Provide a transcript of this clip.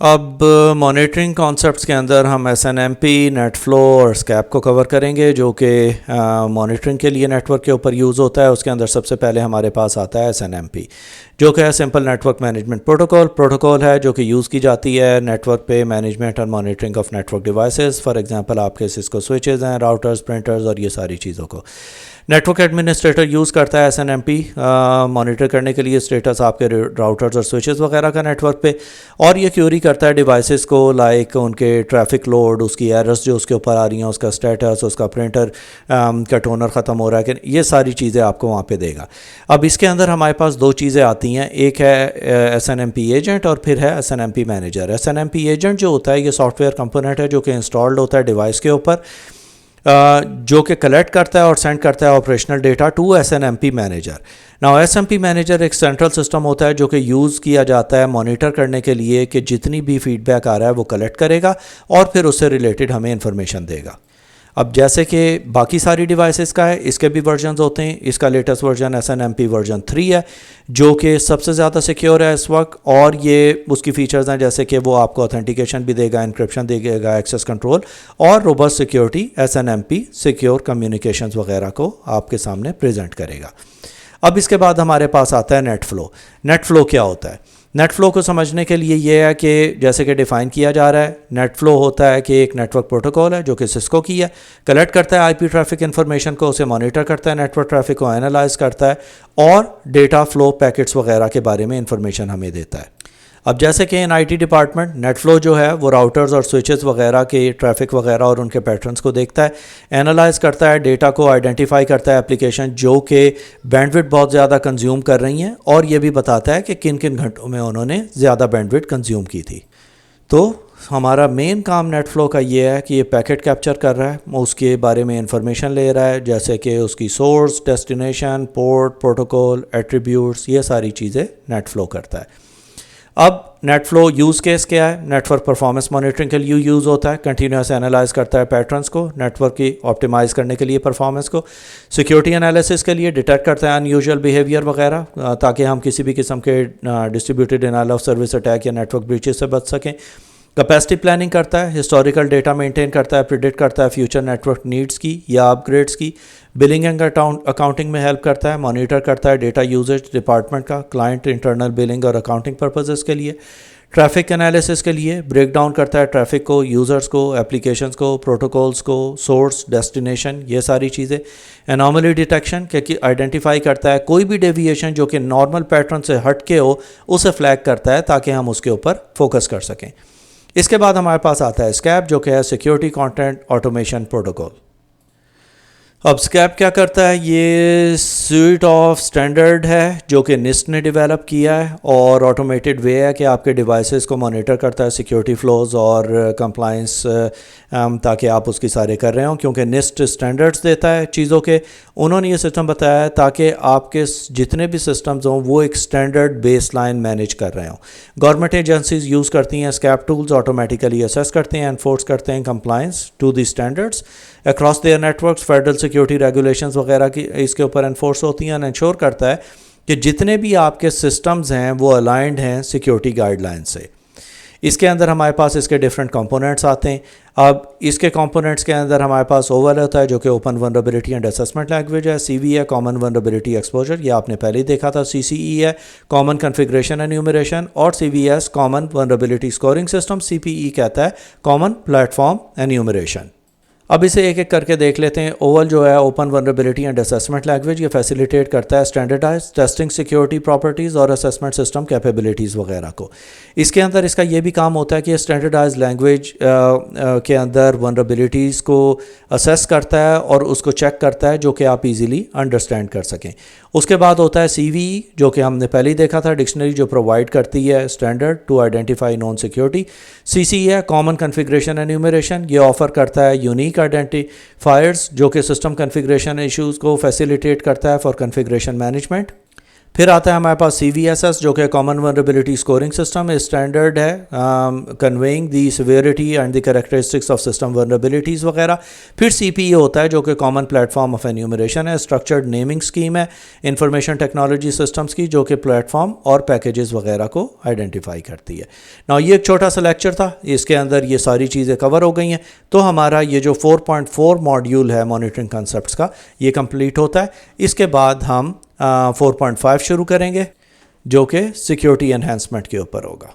اب monitoring concepts کے اندر ہم S N M P, net flow اور اسکیپ کو کور کریں گے، جو کہ مانیٹرنگ کے لیے نیٹ ورک کے اوپر یوز ہوتا ہے۔ اس کے اندر سب سے پہلے ہمارے پاس آتا ہے ایس این ایم پی، جو کہ ہے simple network management protocol ہے، جو کہ یوز کی جاتی ہے نیٹ ورک پہ مینجمنٹ اور monitoring of network devices. For example آپ کے سسکو سوئچز ہیں، راؤٹرز، پرنٹرز اور یہ ساری چیزوں کو نیٹ ورک ایڈمنسٹریٹر یوز کرتا ہے S N M P monitor کرنے کے لیے اسٹیٹس آپ کے راؤٹرز اور سوئچز وغیرہ کا نیٹ ورک پہ، اور یہ کیوری کرتا ہے ڈیوائسز کو، لائک ان کے ٹریفک لوڈ، اس کی ایررز جو اس کے اوپر آ رہی ہیں، اس کا اسٹیٹس، اس کا پرنٹر کا ٹونر ختم ہو رہا ہے کہ یہ ساری چیزیں آپ کو وہاں پہ دے گا۔ اب اس کے اندر ہمارے پاس دو چیزیں آتی ہیں، ایک ہے S N M P agent اور پھر ہے S N M P manager. S N M P agent جو ہوتا ہے یہ سافٹ ویئر کمپوننٹ ہے جو کہ انسٹالڈ ہوتا ہے ڈیوائس کے اوپر، جو کہ کلیکٹ کرتا ہے اور سینڈ کرتا ہے operational data to S N M P manager. Now S M P manager ایک سینٹرل سسٹم ہوتا ہے جو کہ یوز کیا جاتا ہے مانیٹر کرنے کے لیے کہ جتنی بھی فیڈ بیک آ رہا ہے وہ کلیکٹ کرے گا اور پھر اس سے ریلیٹڈ ہمیں انفارمیشن دے گا۔ اب جیسے کہ باقی ساری ڈیوائسز کا ہے، اس کے بھی ورژنز ہوتے ہیں۔ اس کا latest version S N M P version 3 ہے، جو کہ سب سے زیادہ سیکیور ہے اس وقت، اور یہ اس کی فیچرز ہیں جیسے کہ وہ آپ کو اتھینٹیکیشن بھی دے گا، انکرپشن دے گا، ایکسیس کنٹرول اور robust security S N M P secure communications وغیرہ کو آپ کے سامنے پریزنٹ کرے گا۔ اب اس کے بعد ہمارے پاس آتا ہے نیٹ فلو۔ نیٹ فلو کیا ہوتا ہے؟ نیٹ فلو کو سمجھنے کے لیے یہ ہے کہ جیسے کہ ڈیفائن کیا جا رہا ہے، نیٹ فلو ہوتا ہے کہ ایک نیٹ ورک پروٹوکول ہے جو کہ سسکو کی ہے، کلیکٹ کرتا ہے آئی پی ٹریفک انفارمیشن کو، اسے مانیٹر کرتا ہے، نیٹ ورک ٹریفک کو اینالائز کرتا ہے اور ڈیٹا فلو پیکٹس وغیرہ کے بارے میں انفارمیشن ہمیں دیتا ہے۔ اب جیسے کہ in I T department net flow جو ہے وہ راؤٹرز اور سوئچز وغیرہ کے ٹریفک وغیرہ اور ان کے پیٹرنز کو دیکھتا ہے، اینالائز کرتا ہے، ڈیٹا کو آئیڈینٹیفائی کرتا ہے اپلیکیشن جو کہ بینڈ وڈتھ بہت زیادہ کنزیوم کر رہی ہیں، اور یہ بھی بتاتا ہے کہ کن کن گھنٹوں میں انہوں نے زیادہ بینڈ وڈتھ کنزیوم کی تھی۔ تو ہمارا مین کام نیٹ فلو کا یہ ہے کہ یہ پیکٹ کیپچر کر رہا ہے، اس کے بارے میں انفارمیشن لے رہا ہے، جیسے کہ اس کی source, destination, port, protocol, attributes, یہ ساری چیزیں نیٹ فلو کرتا ہے۔ اب نیٹ فلو یوز کیس کیا ہے؟ نیٹ ورک پرفارمنس مانیٹرنگ کے لیے یوز ہوتا ہے، کنٹینیوس اینالائز کرتا ہے پیٹرنس کو نیٹ ورک کی آپٹیمائز کرنے کے لیے پرفارمنس کو، سیکیورٹی انالیسس کے لیے ڈیٹیکٹ کرتا ہے ان یوزول بیہیویئر وغیرہ تاکہ ہم کسی بھی قسم کے distributed denial of service attack یا نیٹ ورک بریچز سے بچ سکیں، کیپیسٹی پلاننگ کرتا ہے، ہسٹوریکل ڈیٹا مینٹین کرتا ہے، پریڈکٹ کرتا ہے فیوچر نیٹ ورک نیڈز کی یا اپ گریڈس کی، بلنگ اینڈ اکاؤنٹنگ میں ہیلپ کرتا ہے، مانیٹر کرتا ہے ڈیٹا یوزیج ڈپارٹمنٹ کا، کلائنٹ انٹرنل بلنگ اور اکاؤنٹنگ پرپزز کے لیے، ٹریفک انالیسس کے لیے بریک ڈاؤن کرتا ہے ٹریفک کو، یوزرز کو، اپلیکیشنز کو، پروٹوکولز کو، سورس، ڈیسٹینیشن، یہ ساری چیزیں، انوملی ڈیٹیکشن کہ آئیڈینٹیفائی کرتا ہے کوئی بھی ڈیویشن جو کہ نارمل پیٹرن سے ہٹ کے ہو اسے فلیگ کرتا ہے تاکہ ہم اس کے اوپر فوکس کر سکیں۔ اس کے بعد ہمارے پاس آتا ہے اسکیپ، جو کہ ہے سیکیورٹی کانٹینٹ آٹومیشن پروٹوکول۔ اب اسکیپ کیا کرتا ہے؟ یہ سویٹ آف اسٹینڈرڈ ہے جو کہ نسٹ نے ڈیولپ کیا ہے اور آٹومیٹڈ وے ہے کہ آپ کے ڈیوائسز کو مانیٹر کرتا ہے سیکیورٹی فلوز اور کمپلائنس، تاکہ آپ اس کی سارے کر رہے ہوں، کیونکہ نسٹ اسٹینڈرڈز دیتا ہے چیزوں کے۔ انہوں نے یہ سسٹم بتایا ہے تاکہ آپ کے جتنے بھی سسٹمز ہوں وہ ایک اسٹینڈرڈ بیس لائن مینیج کر رہے ہوں۔ گورنمنٹ ایجنسیز یوز کرتی ہیں اسکیپ ٹولز، آٹومیٹیکلی اسیس کرتے ہیں، انفورس کرتے ہیں compliance to the standards across their networks, federal security regulations وغیرہ کی اس کے اوپر انفورس ہوتی ہیں، انشور کرتا ہے کہ جتنے بھی آپ کے سسٹمز ہیں وہ الائنڈ ہیں سیکیورٹی گائیڈ لائن سے۔ اس کے اندر ہمارے پاس اس کے ڈفرینٹ کمپوننٹس آتے ہیں۔ اب اس کے کمپوننٹس کے اندر ہمارے پاس اوول ہوتا ہے جو کہ open vulnerability and assessment language ہے، سی وی ہے کامن ولنریبلٹی ایکسپوجر، یہ آپ نے پہلے ہی دیکھا تھا، سی سی ای ہے کامن کنفیگریشن انیومریشن، اور C V S common vulnerability scoring system, C P E کہتا ہے کامن پلیٹ فارم انیومریشن۔ اب اسے ایک ایک کر کے دیکھ لیتے ہیں۔ اوول جو ہے open vulnerability and assessment language, یہ فیسیلیٹیٹ کرتا ہے اسٹینڈرڈائز ٹیسٹنگ سیکیورٹی پراپرٹیز اور اسسمنٹ سسٹم کیپیبلٹیز وغیرہ کو۔ اس کے اندر اس کا یہ بھی کام ہوتا ہے کہ اسٹینڈرڈائز لینگویج کے اندر ولنریبلٹیز کو اسیس کرتا ہے اور اس کو چیک کرتا ہے جو کہ آپ ایزیلی انڈرسٹینڈ کر سکیں۔ اس کے بعد ہوتا ہے سی وی ای، جو کہ ہم نے پہلے ہی دیکھا تھا، ڈکشنری جو پرووائڈ کرتی ہے standard to identify known security. C C E ہے کامن کنفیگریشن انیومریشن، یہ آفر کرتا ہے یونیک آئیڈینٹیفائرز جو کہ سسٹم کنفیگریشن ایشوز کو فیسیلیٹیٹ کرتا ہے فار کنفیگریشن مینجمنٹ۔ پھر آتا ہے ہمارے پاس CVSS جو کہ common vulnerability scoring system standard ہے conveying the severity and the characteristics of system vulnerabilities وغیرہ. پھر CPE ہوتا ہے جو کہ common platform of enumeration ہے, اسٹرکچرڈ نیمنگ اسکیم ہے انفارمیشن ٹیکنالوجی سسٹمز کی جو کہ پلیٹ فارم اور پیکیجز وغیرہ کو آئیڈینٹیفائی کرتی ہے. نا یہ ایک چھوٹا سا لیکچر تھا, اس کے اندر یہ ساری چیزیں کور ہو گئی ہیں. تو ہمارا یہ جو 4.4 ماڈیول ہے مانیٹرنگ کنسپٹس کا یہ کمپلیٹ ہوتا ہے. اس کے بعد ہم 4.5 شروع کریں گے جو کہ سیکیورٹی انہینسمنٹ کے اوپر ہوگا.